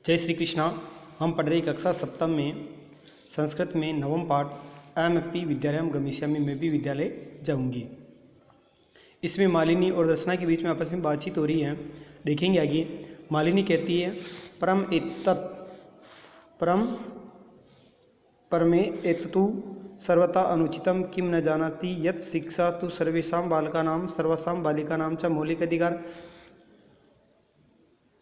जय श्री कृष्णा। हम पढ़ रहे कक्षा सप्तम में संस्कृत में नवम पाठ अहमपि विद्यालयम गमिष्यामि, मैं भी विद्यालय जाऊंगी। इसमें मालिनी और दर्शना के बीच में आपस में बातचीत हो रही है। देखेंगे आगे। मालिनी कहती है परमे एततु सर्वथा अनुचितम किम न जानाति यत् शिक्षा तु सर्वेषां बालकानां सर्वासां बालिकानां च मौलिक अधिकार।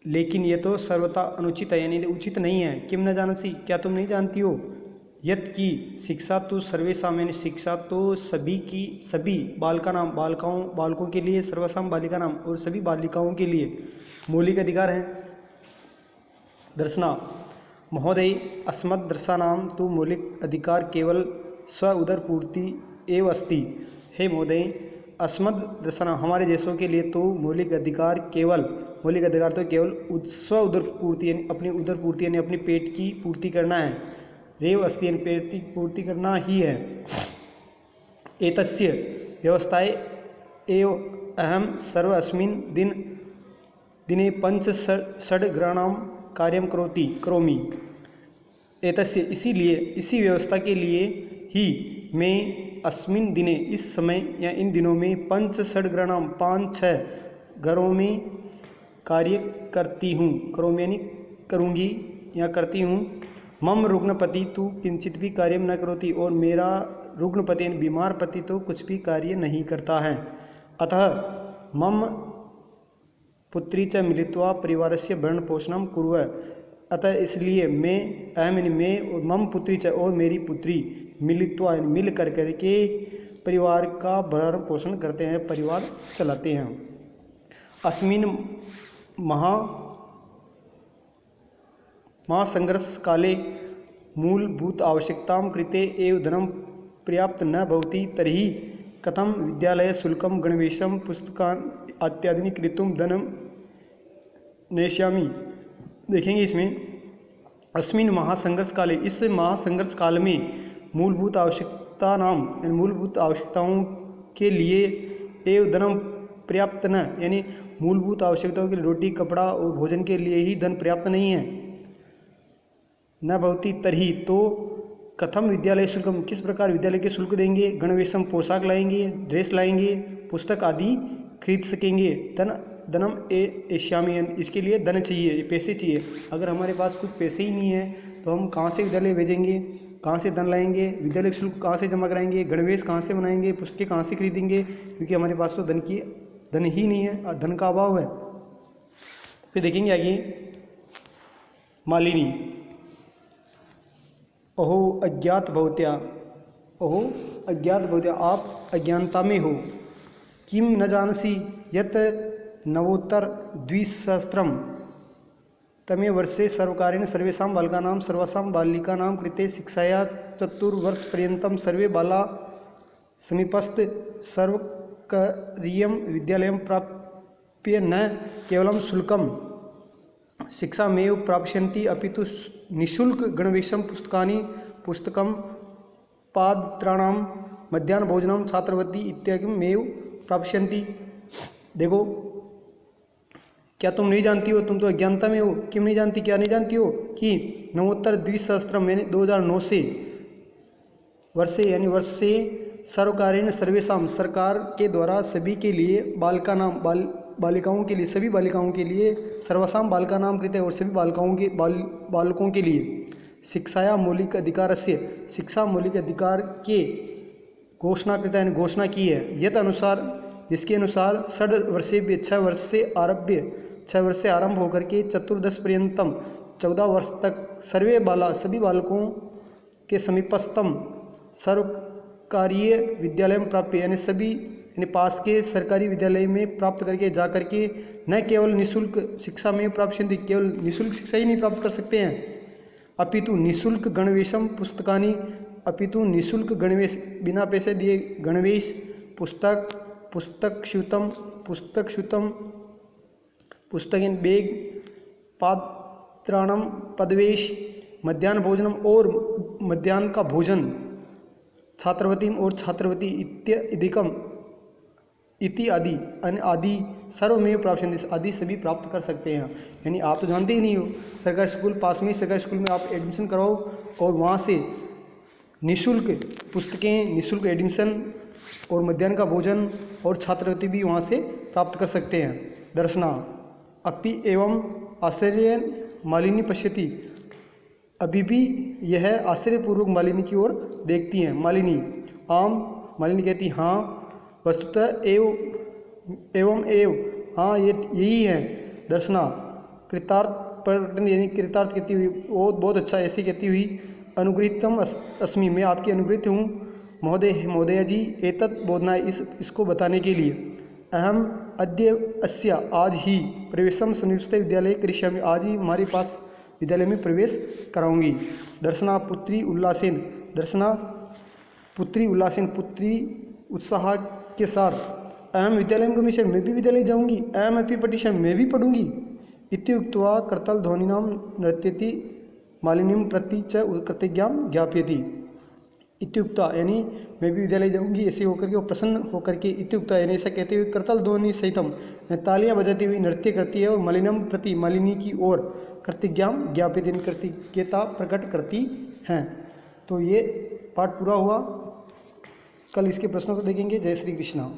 लेकिन ये तो सर्वथा अनुचित है, यानी उचित नहीं है। किम न जानसी, क्या तुम नहीं जानती हो? यत की शिक्षा तो सर्वेषां, यानी शिक्षा तो सभी की सभी बालकों के लिए, सर्वसाम बालिका नाम और सभी बालिकाओं के लिए मौलिक अधिकार है। दर्शना महोदय अस्मत् दर्शनां तो मौलिक अधिकार केवल स्व उदर पूर्ति एव अस्ति। हे महोदय, अस्मत् दर्शना हमारे देशों के लिए तो मौलिक अधिकार तो केवल स्व उदर पूर्ति, यानी अपनी उदर पूर्ति, यानी अपने पेट की पूर्ति करना है। रेव अस्ति, यानी पेट की पूर्ति करना ही है। एतस्य व्यवस्थाए एव अहम सर्व अस्मिन् दिने पंच षड्ग्रहाणां कार्यं करोमि। एतस्य इसीलिए, इसी व्यवस्था के लिए ही मैं अस्मिन् दिने, इस समय या इन दिनों में, पंच षड्ग्रहाणां 5-6 घरों में कार्य करती हूँ। करोमि यानी करूँगी या करती हूँ। मम रुग्णपति तो किंचित भी कार्य न करोति, और मेरा रुग्णपति यानी बीमार पति तो कुछ भी कार्य नहीं करता है। अतः मम पुत्री च मिलित्वा परिवारस्य भरण पोषणं कुर्वः। अतः इसलिए मैं, अहम यानी मैं, और मम पुत्री च और मेरी पुत्री, मिलित्वा यानी मिल कर के परिवार का भरण पोषण करते हैं, परिवार चलाते हैं। अस्मिन् महासंघर्ष काले मूलभूत आवश्यकतां कृते एव धनं पर्याप्त न भवति तर्हि कथं विद्यालय शुल्कं गणवेशं पुस्तकानि इत्यादि क्रेतुं धनं नेष्यामि। देखेंगे इसमें अस्मिन् महासंघर्ष काले, इस महासंघर्ष काल में मूलभूत आवश्यकताओं के लिए एव धनम पर्याप्त न, यानी मूलभूत आवश्यकताओं के लिए रोटी कपड़ा और भोजन के लिए ही धन पर्याप्त नहीं है। न भवति तर्हि, तो कथम विद्यालय शुल्कम, किस प्रकार विद्यालय के शुल्क देंगे। गणवेशम पोशाक लाएंगे, ड्रेस लाएंगे, पुस्तक आदि खरीद सकेंगे। धनम एष्यामि, इसके लिए धन चाहिए, पैसे चाहिए। अगर हमारे पास कुछ पैसे ही नहीं है तो हम कहाँ से विद्यालय भेजेंगे, कहाँ से धन लाएंगे, विद्यालय शुल्क कहाँ से जमा कराएंगे, गणवेश कहाँ से बनाएंगे, पुस्तकें कहाँ से खरीदेंगे, क्योंकि हमारे पास तो धन ही नहीं है, धन का अभाव है। फिर देखेंगे आगे। मालिनी ओहो अज्ञात भवत्या, आप अज्ञानता में हो। किम न जानसी यत नवोत्तर 2000 तमे वर्षे सर्वकारेण सर्वेषां बालिकानां कृते शिक्षाया 4 वर्षपर्यन्तं सर्वे बाला समीपस्थ सर्वकारीयं विद्यालयं प्राप्य न केवलं शुल्कं शिक्षामेव प्राप्स्यन्ति अपितु निःशुल्क गणवेशं पुस्तकं पादत्राणां मध्याह्न भोजनं छात्रवृत्ति इत्यादिमेव प्राप्स्यन्ति। देखो, क्या तुम नहीं जानती हो? तुम तो अज्ञानता में हो। क्यों नहीं जानती? क्या नहीं जानती हो कि नवोत्तर 2000 यानी 2009 से वर्षे, यानी वर्ष से सर्वकारेण सर्वेषां, सरकार के द्वारा सभी के लिए, बालिकाओं के लिए, सभी बालिकाओं के लिए, सर्वसाम बालिका नाम कृते, और सभी बालकों के लिए शिक्षाया मौलिक अधिकारस्य, शिक्षा मौलिक अधिकार के घोषणा कृता, यानी घोषणा की है। यद अनुसार, जिसके अनुसार 6 वर्ष से आरंभ होकर के 14 पर्यंतम 14 वर्ष तक सभी बालकों के समीपस्थम सर्वकारीय विद्यालय में प्राप्त, यानी सभी, यानी पास के सरकारी विद्यालय में प्राप्त करके, जा करके न केवल निःशुल्क शिक्षा में प्राप्त, केवल निःशुल्क शिक्षा ही नहीं प्राप्त कर सकते हैं, अपितु निःशुल्क गणवेशम पुस्तकानि, अपितु निःशुल्क गणवेश, बिना पैसे दिए गणवेश, पुस्तक बैग, पात्राणम पदवेश, मध्याह्न भोजनम और मध्याह्न का भोजन, छात्रवतीम और छात्रवती इति आदि, अन्य आदि सर्वमेव प्राप्यन्ते, आदि सभी प्राप्त कर सकते हैं। यानी आप तो जानते ही नहीं हो, सरकारी स्कूल पास में, सरकारी स्कूल में आप एडमिशन कराओ और वहाँ से निःशुल्क पुस्तकें, निःशुल्क एडमिशन और मध्याह्न का भोजन और छात्रवृत्ति भी वहाँ से प्राप्त कर सकते हैं। दर्शना अपि एवं आश्चर्य मालिनी पश्यति, अभी भी यह आश्चर्यपूर्वक मालिनी की ओर देखती हैं। मालिनी आम, मालिनी कहती हाँ, वस्तुतः एवं हाँ ये यही है। दर्शना कृतार्थ पर, यानी कृतार्थ कहती हुई, वो बहुत अच्छा ऐसे कहती हुई, अनुगृहीतम अस्मि, मैं आपकी अनुगृहित हूँ। महोदय जी एतत् बोधना, इसको बताने के लिए। अहम अद्य अस्य, आज ही प्रवेशम समीपस्थ विद्यालय करिष्यामि, आज ही हमारे पास विद्यालय में प्रवेश कराऊंगी। दर्शना पुत्री उल्लासेन, दर्शना पुत्री उल्लासेन, पुत्री उत्साह के साथ, अहम विद्यालय में गमिष्यामि, मैं भी विद्यालय जाऊंगी। अहम अपि पठिष्यामि, मैं भी पढ़ूंगी। इत्युक्त्वा करतल ध्वनिनां नृत्यति मालिनीं प्रति च कृतज्ञां ज्ञापयति। इत्युक्त्वा यानी मैं भी विद्यालय जाऊंगी, ऐसे होकर के, और प्रसन्न होकर के, इत्युक्त्वा यानी ऐसा कहते हुए, करतल ध्वनि सहितम, तालियां बजाती हुई नृत्य करती है और मालिनीं प्रति, मालिनी की ओर, कृतज्ञां ज्ञापयति, कृतज्ञता प्रकट करती हैं। तो ये पाठ पूरा हुआ। कल इसके प्रश्नों को देखेंगे। जय श्री कृष्णा।